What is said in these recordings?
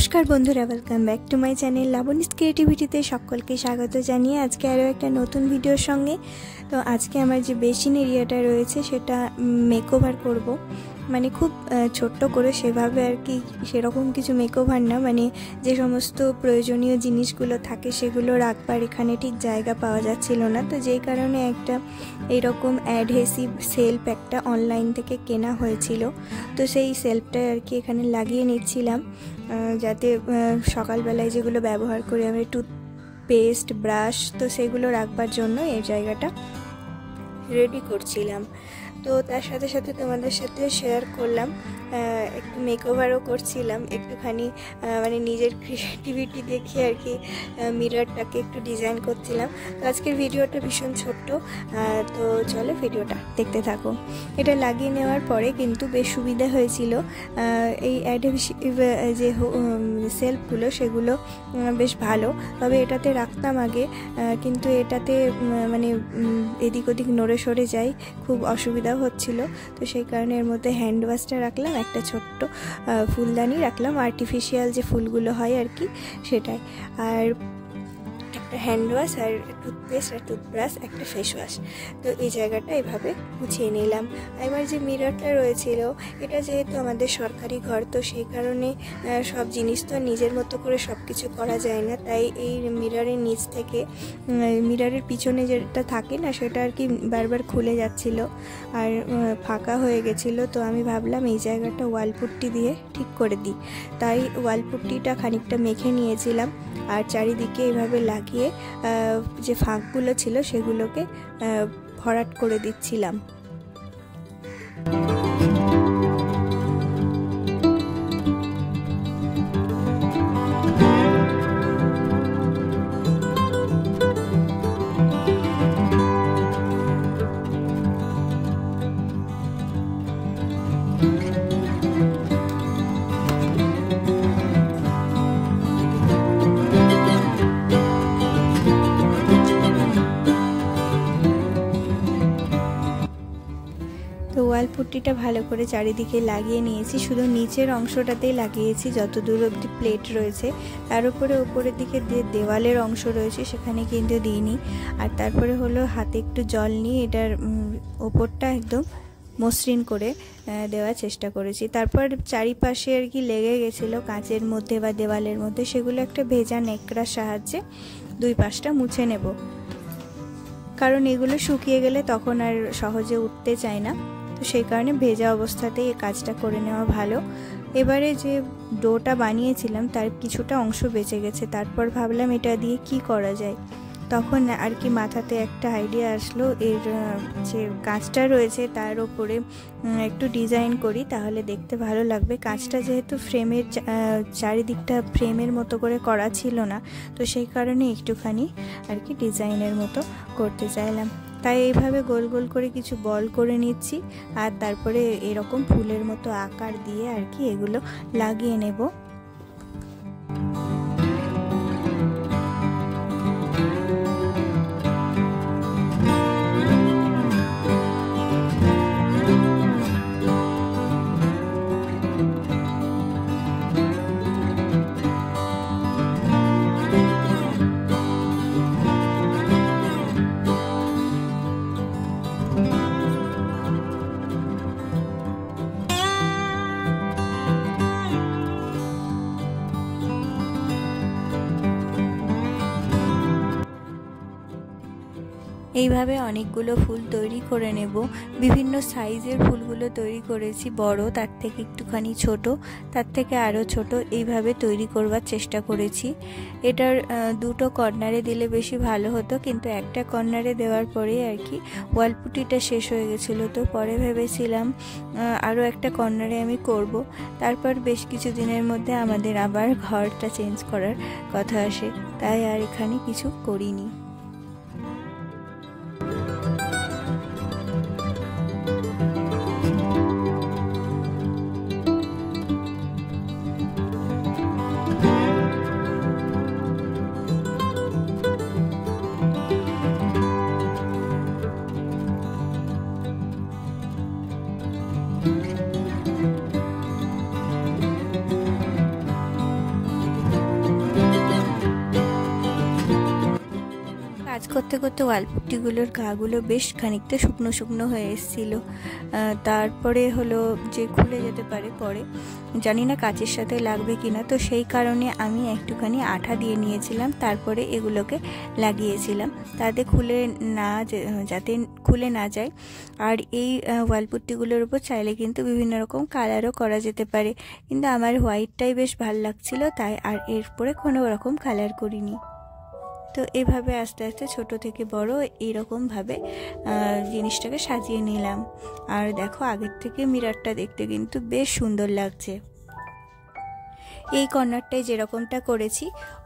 নমস্কার বন্ধুরা, welcome back to my channel Labani's ক্রিয়েটিভিটিতে সকলকে স্বাগত জানিয়ে আজকে আরও একটা নতুন ভিডিওর সঙ্গে। তো আজকে আমার যে বেসিন এরিয়াটা রয়েছে সেটা মেকওভার করব, মানে খুব ছোট্ট করে, সেভাবে আর কি সেরকম কিছু মেকওভার না, মানে যে সমস্ত প্রয়োজনীয় জিনিসগুলো থাকে সেগুলো রাখবার এখানে ঠিক জায়গা পাওয়া যাচ্ছিল না। তো যেই কারণে একটা এইরকম অ্যাডহেসিভ সেলফ একটা অনলাইন থেকে কেনা হয়েছিল। তো সেই সেলফটা আর কি এখানে লাগিয়ে নিচ্ছিলাম, যাতে সকালবেলায় যেগুলো ব্যবহার করি আমি, টুথপেস্ট, ব্রাশ, তো সেগুলো রাখবার জন্য এই জায়গাটা রেডি করছিলাম। তো তার সাথে সাথে তোমাদের সাথে শেয়ার করলাম, একটু মেকওভারও করছিলাম একটুখানি, মানে নিজের ক্রিয়েটিভিটি দেখিয়ে আর কি মিররটাকে একটু ডিজাইন করছিলাম। তো আজকের ভিডিওটা ভীষণ ছোট্ট, তো চলো ভিডিওটা দেখতে থাকো। এটা লাগিয়ে নেওয়ার পরে কিন্তু বেশ সুবিধা হয়েছিল। এই অ্যাডহেসিভ যে সেলফগুলো সেগুলো বেশ ভালো, তবে এটাতে রাখতাম আগে, কিন্তু এটাতে মানে এদিক ওদিক নড়ে সরে যায়, খুব অসুবিধা হচ্ছিল। তো সেই কারণে এর মধ্যে হ্যান্ড ওয়াশটা রাখলাম, একটা ছোট্ট ফুলদানি রাখলাম, আর্টিফিশিয়াল যে ফুলগুলো হয় আর কি সেটাই, আর একটা হ্যান্ড ওয়াশ, আর টুথপেস্ট আর টুথব্রাশ, একটা ফেস ওয়াশ। তো এই জায়গাটা এভাবে গুছিয়ে নিলাম। এবার যে মিররটা রয়েছিল, এটা যেহেতু আমাদের সরকারি ঘর, তো সেই কারণে সব জিনিস তো নিজের মতো করে সব কিছু করা যায় না, তাই এই মিররের নিচ থেকে, মিররের পিছনে যেটা থাকে না সেটা আর কি বারবার খুলে যাচ্ছিল আর ফাঁকা হয়ে গেছিলো। তো আমি ভাবলাম এই জায়গাটা ওয়ালপুট্টি দিয়ে ঠিক করে দিই, তাই ওয়ালপুট্টিটা খানিকটা মেখে নিয়েছিলাম আর চারিদিকে এভাবে লাগিয়ে যে ফাঁকগুলো ছিল সেগুলোকে ভরাট করে দিচ্ছিলাম। তো ওয়ালপুট্টিটা ভালো করে চারিদিকে লাগিয়ে নিয়েছি, শুধু নিচের অংশটাতেই লাগিয়েছি, যত দূর অবধি প্লেট রয়েছে। তার উপরে উপরের দিকে যে দেওয়ালের অংশ রয়েছে সেখানে কিন্তু দিইনি। আর তারপরে হলো হাতে একটু জল নিয়ে এটার ওপরটা একদম মসৃণ করে দেওয়ার চেষ্টা করেছি। তারপর চারিপাশে আর কি লেগে গেছিলো কাঁচের মধ্যে বা দেওয়ালের মধ্যে, সেগুলো একটা ভেজা ন্যাকড়ার সাহায্যে দুই পাশটা মুছে নেব, কারণ এগুলো শুকিয়ে গেলে তখন আর সহজে উঠতে চায় না। তো সেই কারণে ভেজা অবস্থাতেই এই কাজটা করে নেওয়া ভালো। এবারে যে ডোটা বানিয়েছিলাম তার কিছুটা অংশ বেঁচে গেছে, তারপর ভাবলাম এটা দিয়ে কি করা যায়। তখন আর কি মাথাতে একটা আইডিয়া আসলো, এর যে কাঁচটা রয়েছে তার ওপরে একটু ডিজাইন করি, তাহলে দেখতে ভালো লাগবে। কাঁচটা যেহেতু ফ্রেমের চারিদিকটা ফ্রেমের মতো করে করা ছিল না, তো সেই কারণে একটুখানি আর কি ডিজাইনের মতো করতে চাইলাম। তাই এইভাবে গোল গোল করে কিছু বল করে নিচ্ছি, আর তারপরে এরকম ফুলের মতো আকার দিয়ে আর কি এগুলো লাগিয়ে নেব। এইভাবে অনেকগুলো ফুল তৈরি করে নেব। বিভিন্ন সাইজের ফুলগুলো তৈরি করেছি, বড়, তার থেকে একটুখানি ছোট, তার থেকে আরও ছোট, এইভাবে তৈরি করবার চেষ্টা করেছি। এটার দুটো কর্নারে দিলে বেশি ভালো হতো, কিন্তু একটা কর্নারে দেওয়ার পরে আর কি ওয়ালপুটিটা শেষ হয়ে গেছিলো। তো পরে ভেবেছিলাম আরও একটা কর্নারে আমি করব। তারপর বেশ কিছু দিনের মধ্যে আমাদের আবার ঘরটা চেঞ্জ করার কথা আসে, তাই আর এখানে কিছু করিনি। কাজ করতে করতে ওয়ালপুট্টিগুলোর গাগুলো বেশ খানিকটা শুকনো শুকনো হয়ে এসেছিলো। তারপরে হলো যে খুলে যেতে পারে পরে, জানি না কাচের সাথে লাগবে কিনা, তো সেই কারণে আমি একটুখানি আঠা দিয়ে নিয়েছিলাম, তারপরে এগুলোকে লাগিয়েছিলাম তাতে যাতে খুলে না যায়। আর এই ওয়ালপুট্টিগুলোর উপর চাইলে কিন্তু বিভিন্ন রকম কালারও করা যেতে পারে, কিন্তু আমার হোয়াইটটাই বেশ ভালো লাগছিল, তাই আর এর উপরে কোনো রকম কালার করিনি। তো এভাবে আস্তে আস্তে ছোট থেকে বড় এইরকমভাবে জিনিসটাকে সাজিয়ে নিলাম। আর দেখো আগের থেকে মিররটা দেখতে কিন্তু বেশ সুন্দর লাগছে। এই কর্নারটায় যেরকমটা করেছি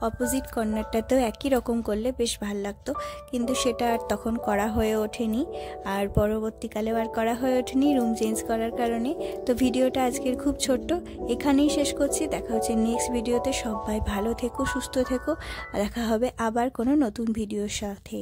অপোজিট কর্নারটাতেও একই রকম করলে বেশ ভালো লাগতো, কিন্তু সেটা আর তখন করা হয়ে ওঠেনি, আর পরবর্তীকালেও আর করা হয়ে ওঠেনি রুম চেঞ্জ করার কারণে। তো ভিডিওটা আজকের খুব ছোট্ট, এখানেই শেষ করছি। দেখা হচ্ছে নেক্সট ভিডিওতে। সবাই ভালো থেকো, সুস্থ থেকো, দেখা হবে আবার কোনো নতুন ভিডিওর সাথে।